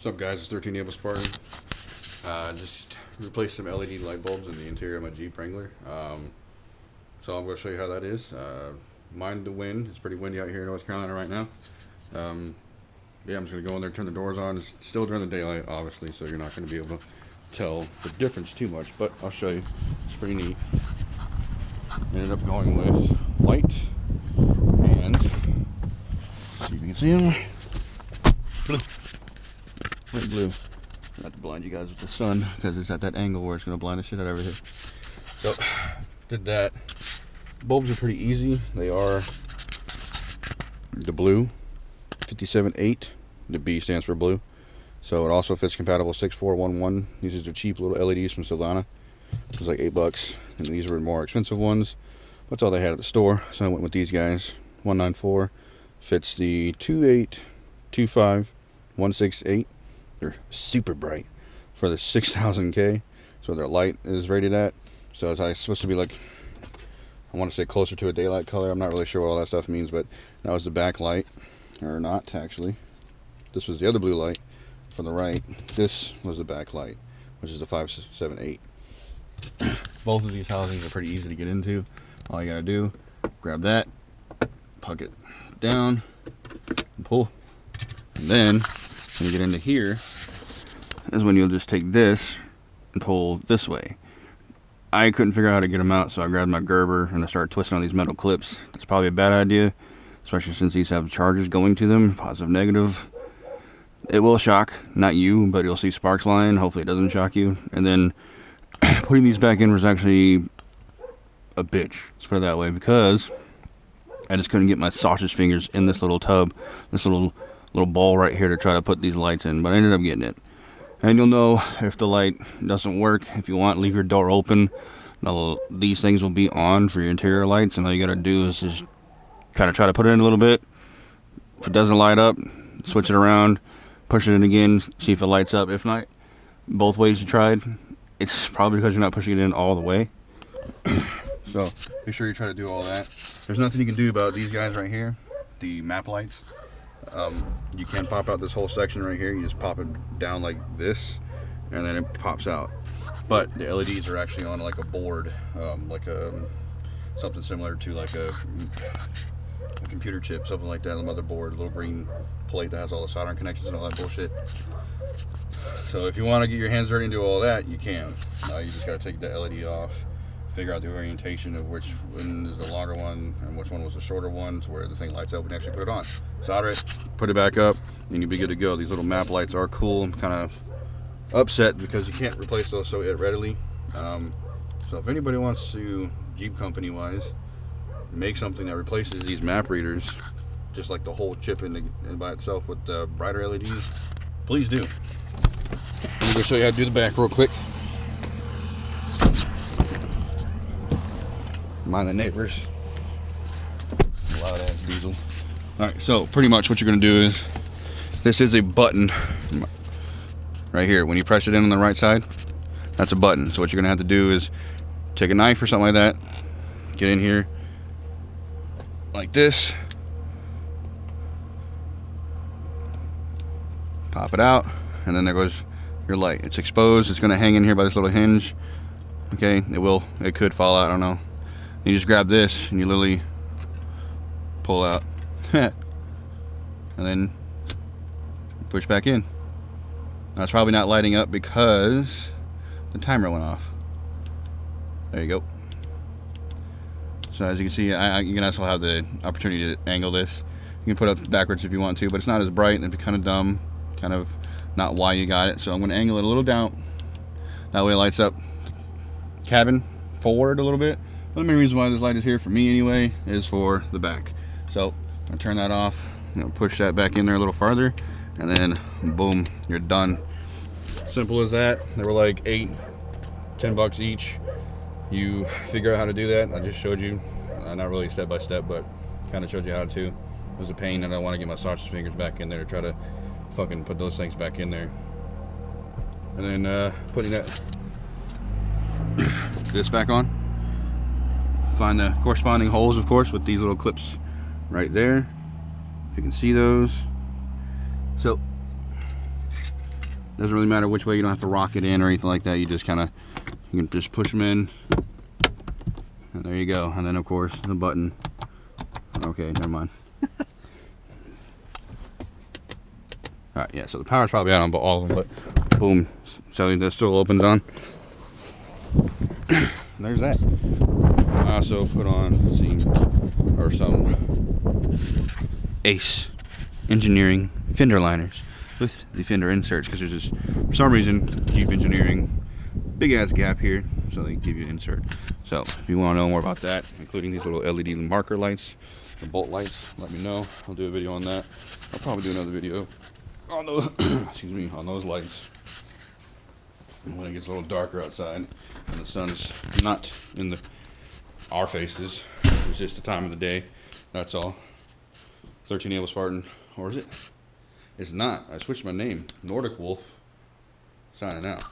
What's up, guys? It's 13 Able Spartan. Just replaced some LED light bulbs in the interior of my Jeep Wrangler. So I'm going to show you how that is. Mind the wind. It's pretty windy out here in North Carolina right now. Yeah, I'm just going to go in there, turn the doors on. It's still during the daylight, obviously, so you're not going to be able to tell the difference too much, but I'll show you. It's pretty neat. Ended up going with white and, see if you can see them, blue. Light blue. Not to blind you guys with the sun, because it's at that angle where it's going to blind the shit out of everything. So, did that. Bulbs are pretty easy. They are the blue, 57.8. The B stands for blue. So it also fits compatible 6411. These are the cheap little LEDs from Silvana. It was like $8, and these were more expensive ones. That's all they had at the store, so I went with these guys. 194 fits the 28, 25, 168. They're super bright for the 6000K. So their light is rated at. So it's supposed to be like, I want to say closer to a daylight color. I'm not really sure what all that stuff means, but that was the back light, or not actually. This was the other blue light from the right. This was the back light, which is the 578. Both of these housings are pretty easy to get into. All you gotta do, grab that, puck it down, and pull. And then when you get into here is when you'll just take this and pull this way. I couldn't figure out how to get them out, so I grabbed my Gerber and I started twisting on these metal clips. That's probably a bad idea, especially since these have charges going to them, positive, negative. It will shock, not you, but you'll see sparks flying. Hopefully it doesn't shock you. And then putting these back in was actually a bitch, let's put it that way, because I just couldn't get my sausage fingers in this little tub, this little ball right here to try to put these lights in, but I ended up getting it. And you'll know if the light doesn't work. If you want, leave your door open. These things will be on for your interior lights, and all you gotta do is just kind of try to put it in a little bit. If it doesn't light up, switch it around, push it in again, see if it lights up. If not, both ways you tried, it's probably because you're not pushing it in all the way. So be sure you try to do all that. There's nothing you can do about these guys right here, the map lights. You can pop out this whole section right here. You just pop it down like this, and then it pops out. But the LEDs are actually on like a board, like something similar to like a computer chip, something like that, a motherboard, a little green plate that has all the soldering connections and all that bullshit. So if you want to get your hands dirty and do all that, you can. You just got to take the LED off, figure out the orientation of which one is the longer one and which one was the shorter one, to where the thing lights up and actually put it on. Solder it, put it back up, and you'll be good to go. These little map lights are cool. I'm kind of upset because you can't replace those so readily. So if anybody wants to, Jeep company wise, make something that replaces these map readers, just like the whole chip in by itself with the brighter LEDs, please do. Let me go show you how to do the back real quick. Mind the neighbors. Loud ass diesel. Alright, so pretty much what you're going to do is, this is a button right here. When you press it in on the right side, that's a button. So what you're going to have to do is take a knife or something like that, get in here like this, pop it out, and then there goes your light. It's exposed. It's going to hang in here by this little hinge. Okay, it could fall out, I don't know. You just grab this and you literally pull out and then push back in. Now it's probably not lighting up because the timer went off. There you go. So as you can see, you can also have the opportunity to angle this. You can put it backwards if you want to, but it's not as bright and it'd be kind of dumb, kind of not why you got it. So I'm going to angle it a little down. That way it lights up the cabin forward a little bit. The main reason why this light is here for me anyway is for the back. So I'm gonna turn that off, push that back in there a little farther, and then boom, you're done. Simple as that. They were like $8-10 each. You figure out how to do that. I just showed you, not really step by step, but kind of showed you how to. It was a pain, and I want to get my sausage fingers back in there to try to fucking put those things back in there. And then putting this back on. Find the corresponding holes, of course, with these little clips right there, if you can see those. So Doesn't really matter which way. You don't have to rock it in or anything like that. You just kind of, you can just push them in, and there you go. And then of course the button. Okay, never mind. Alright, yeah, so the power's probably out on all of them, but boom, so that still opens on. There's that. I also put on some Ace Engineering fender liners with the fender inserts, because there's just, for some reason, Jeep Engineering, big ass gap here, so they give you an insert. So if you want to know more about that, including these little LED marker lights, the bolt lights, let me know. I'll do a video on that. I'll probably do another video on those, excuse me, on those lights when it gets a little darker outside and the sun's not in our faces. It's just the time of the day, that's all. 13 Able Spartan, or is it? It's not. I switched my name. Nordic Wolf signing out.